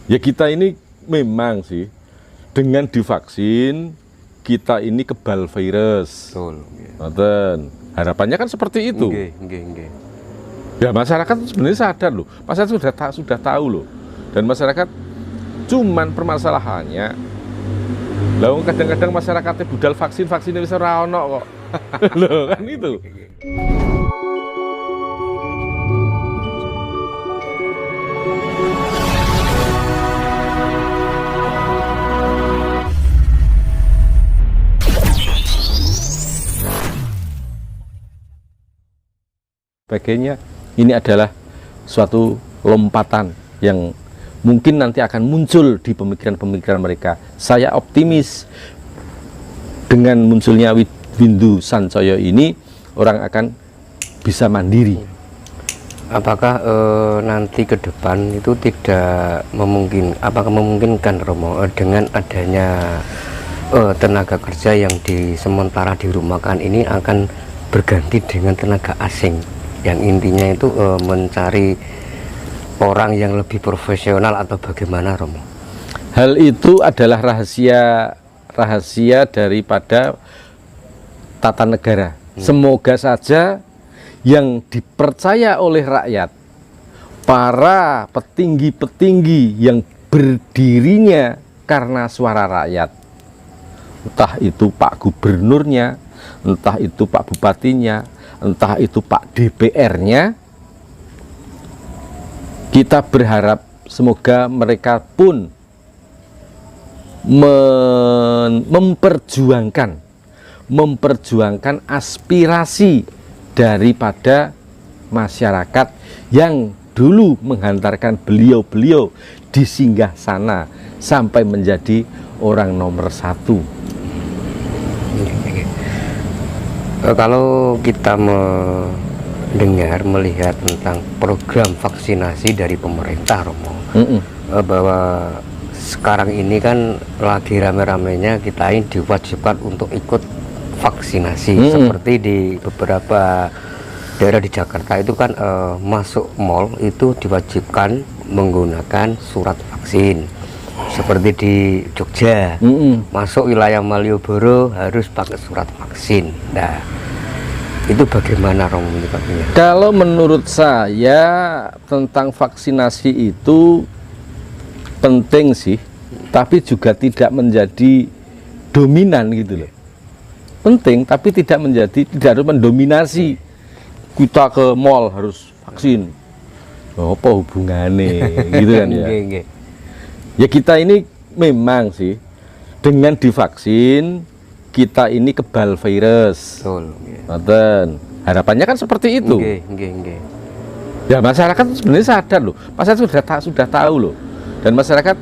Ya kita ini memang sih dengan divaksin kita ini kebal virus. Betul. Ngoten. Harapannya kan seperti itu. Nggih. Ya masyarakat sebenarnya sadar loh. Masyarakat sudah tahu loh. Dan masyarakat cuman permasalahannya lah kadang-kadang masyarakatnya budal vaksinnya bisa ora ono kok. Loh kan itu. Sebagainya, ini adalah suatu lompatan yang mungkin nanti akan muncul di pemikiran-pemikiran mereka. Saya optimis dengan munculnya Windu Sansaya ini orang akan bisa mandiri. Apakah nanti ke depan itu tidak memungkinkan Romo dengan adanya tenaga kerja yang sementara dirumahkan ini akan berganti dengan tenaga asing yang intinya itu mencari orang yang lebih profesional atau bagaimana Romo? Hal itu adalah rahasia daripada tata negara. Semoga saja yang dipercaya oleh rakyat, para petinggi-petinggi yang berdirinya karena suara rakyat, entah itu Pak Gubernurnya, entah itu Pak Bupatinya, entah itu Pak DPR-nya, kita berharap semoga mereka pun memperjuangkan aspirasi daripada masyarakat yang dulu menghantarkan beliau-beliau di singgah sana sampai menjadi orang nomor 1. Kalau kita melihat tentang program vaksinasi dari pemerintah Romo, bahwa sekarang ini kan lagi rame-ramenya kita ini diwajibkan untuk ikut vaksinasi. Seperti di beberapa daerah di Jakarta itu kan masuk mall itu diwajibkan menggunakan surat vaksin. Seperti di Jogja, masuk wilayah Malioboro harus pakai surat vaksin. Nah, itu bagaimana Romo menyikapinya? Kalau menurut saya tentang vaksinasi itu penting sih, tapi juga tidak menjadi dominan gitu loh. Penting, tapi tidak harus mendominasi. Kita ke mall harus vaksin. Apa hubungannya, gitu kan ya? Ya kita ini memang sih dengan divaksin kita ini kebal virus. Betul. Harapannya kan seperti itu. Ya masyarakat sebenarnya sadar loh. Masyarakat sudah tahu loh. Dan masyarakat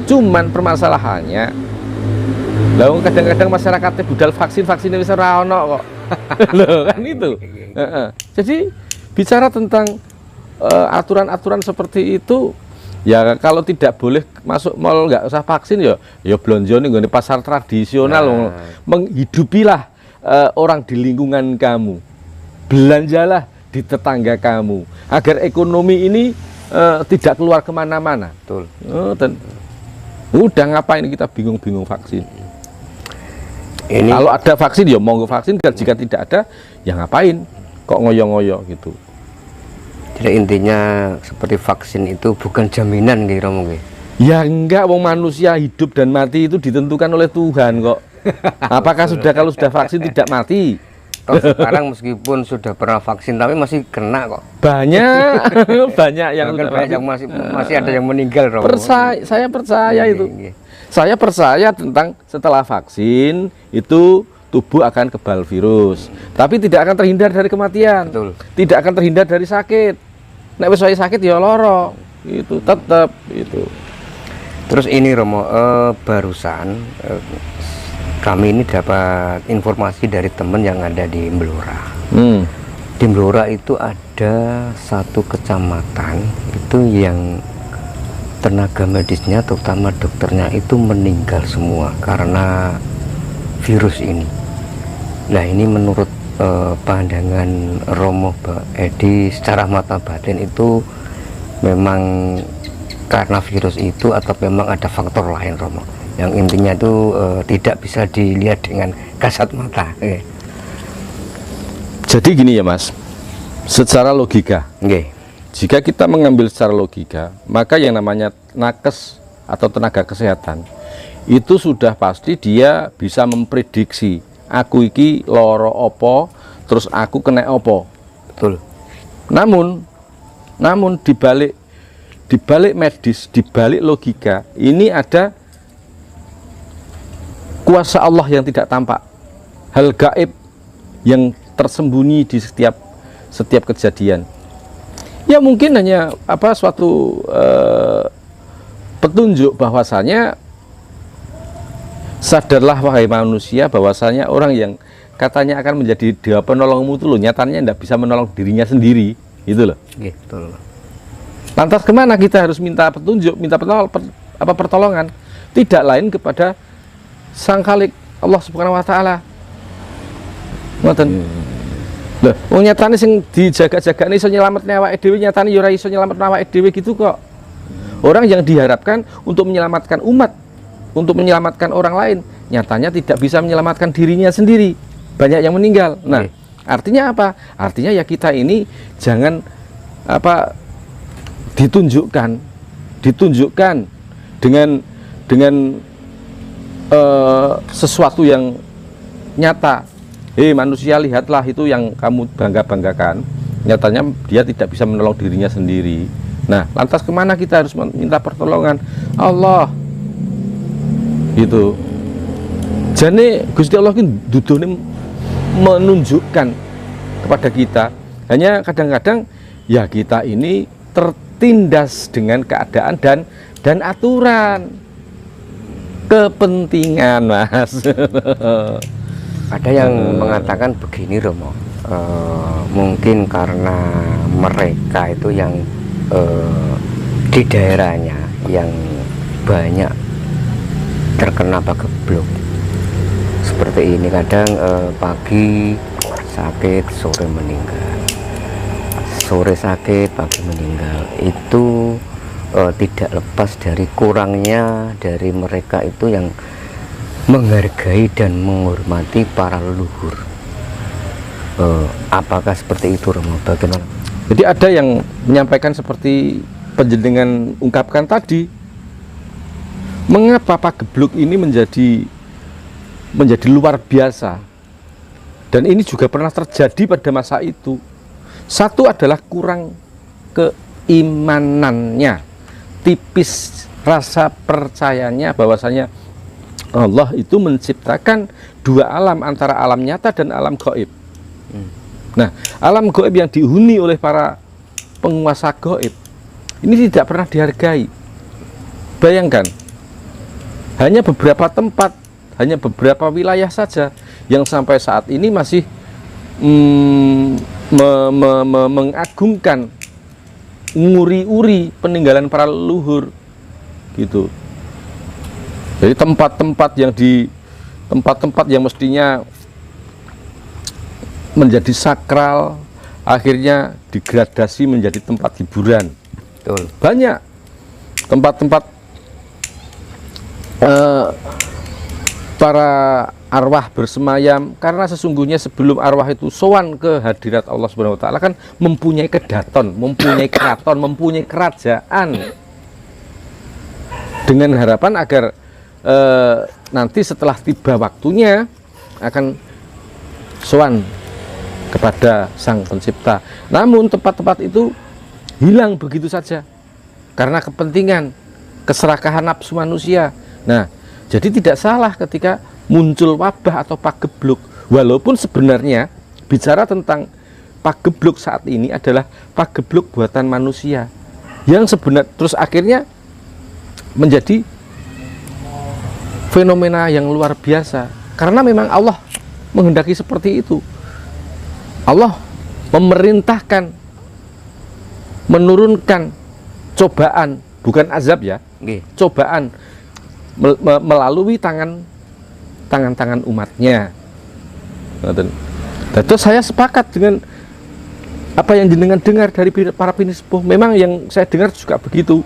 cuman permasalahannya lah kadang-kadang masyarakatnya budal vaksinnya bisa ora ono kok. Loh kan itu. Jadi bicara tentang aturan-aturan seperti itu, ya kalau tidak boleh masuk mall nggak usah vaksin ya blonjo nih di pasar tradisional. Menghidupilah orang di lingkungan kamu, belanjalah di tetangga kamu agar ekonomi ini tidak keluar kemana-mana. Betul. Dan udah ngapain kita bingung-bingung vaksin? Kalau ada vaksin ya monggo vaksin, dan jika tidak ada ya ngapain kok ngoyo-ngoyo gitu. Jadi intinya seperti vaksin itu bukan jaminan gitu Romo. Ya enggak, wong manusia hidup dan mati itu ditentukan oleh Tuhan kok. Apakah kalau sudah vaksin tidak mati? Sekarang meskipun sudah pernah vaksin tapi masih kena kok. Banyak yang masih ada yang meninggal Romo. Saya percaya itu. Saya percaya tentang setelah vaksin itu tubuh akan kebal virus, tapi tidak akan terhindar dari kematian. Betul. Tidak akan terhindar dari sakit. Nek wis sakit ya loro, itu tetap itu. Terus ini Romo, barusan kami ini dapat informasi dari teman yang ada di Blora. Di Blora itu ada satu kecamatan itu yang tenaga medisnya terutama dokternya itu meninggal semua karena virus ini. Nah ini menurut pandangan Romo Edi secara mata batin itu memang karena virus itu atau memang ada faktor lain Romo yang intinya itu tidak bisa dilihat dengan kasat mata. Jadi gini ya Mas, secara logika, jika kita mengambil secara logika, maka yang namanya nakes atau tenaga kesehatan itu sudah pasti dia bisa memprediksi aku iki loro opo, terus aku kena opo. Betul. Namun dibalik medis, dibalik logika, ini ada kuasa Allah yang tidak tampak, hal gaib yang tersembunyi di setiap kejadian. Ya mungkin hanya suatu petunjuk bahwasanya sadarlah wahai manusia bahwasanya orang yang katanya akan menjadi dewa penolongmu itu loh, nyatanya tidak bisa menolong dirinya sendiri, gitu loh. Betul. Lantas kemana kita harus minta petunjuk, minta pertolongan? Tidak lain kepada Sang Khalik Allah Subhanahu wa taala. Ngoten. Lho, wong nyatane sing dijaga-jagane iso nyelametne awake dhewe, nyatane ya ora iso nyelametne awake dhewe gitu kok. Orang yang diharapkan untuk menyelamatkan umat, untuk menyelamatkan orang lain, nyatanya tidak bisa menyelamatkan dirinya sendiri. Banyak yang meninggal. Nah, artinya apa? Artinya ya kita ini jangan ditunjukkan dengan sesuatu yang nyata. Manusia, lihatlah itu yang kamu bangga-banggakan, nyatanya dia tidak bisa menolong dirinya sendiri. Nah, lantas kemana kita harus minta pertolongan? Allah, gitu. Jadi Gusti Allah ini dudune menunjukkan kepada kita, hanya kadang-kadang ya kita ini tertindas dengan keadaan dan aturan kepentingan, Mas. Ada yang mengatakan begini Romo, mungkin karena mereka itu yang di daerahnya yang banyak terkena pagebluk seperti ini, kadang pagi sakit, sore meninggal, sore sakit, pagi meninggal. Itu tidak lepas dari kurangnya dari mereka itu yang menghargai dan menghormati para leluhur. Apakah seperti itu Romo? Bagaimana? Jadi ada yang menyampaikan seperti penjenengan ungkapkan tadi, mengapa pagebluk ini menjadi luar biasa, dan ini juga pernah terjadi pada masa itu. Satu adalah kurang keimanannya, tipis rasa percayanya bahwasanya Allah itu menciptakan dua alam, antara alam nyata dan alam gaib. Nah, alam gaib yang dihuni oleh para penguasa gaib ini tidak pernah dihargai. Bayangkan, hanya beberapa tempat, hanya beberapa wilayah saja yang sampai saat ini masih mengagungkan, nguri-uri peninggalan para leluhur, gitu. Jadi tempat-tempat yang mestinya menjadi sakral akhirnya digradasi menjadi tempat hiburan. Betul. Banyak tempat-tempat para arwah bersemayam, karena sesungguhnya sebelum arwah itu sowan ke hadirat Allah Subhanahu wa taala kan mempunyai kedaton, mempunyai keraton, mempunyai kerajaan, dengan harapan agar nanti setelah tiba waktunya akan sowan kepada Sang Pencipta. Namun tempat-tempat itu hilang begitu saja karena kepentingan, keserakahan nafsu manusia. Nah, jadi tidak salah ketika muncul wabah atau pagebluk, walaupun sebenarnya bicara tentang pagebluk saat ini adalah pagebluk buatan manusia yang sebenarnya terus akhirnya menjadi fenomena yang luar biasa, karena memang Allah menghendaki seperti itu. Allah memerintahkan menurunkan cobaan, bukan azab ya, cobaan melalui tangan-tangan umatnya. Terus saya sepakat dengan apa yang jenengan dengar dari para pinisepuh. Memang yang saya dengar juga begitu.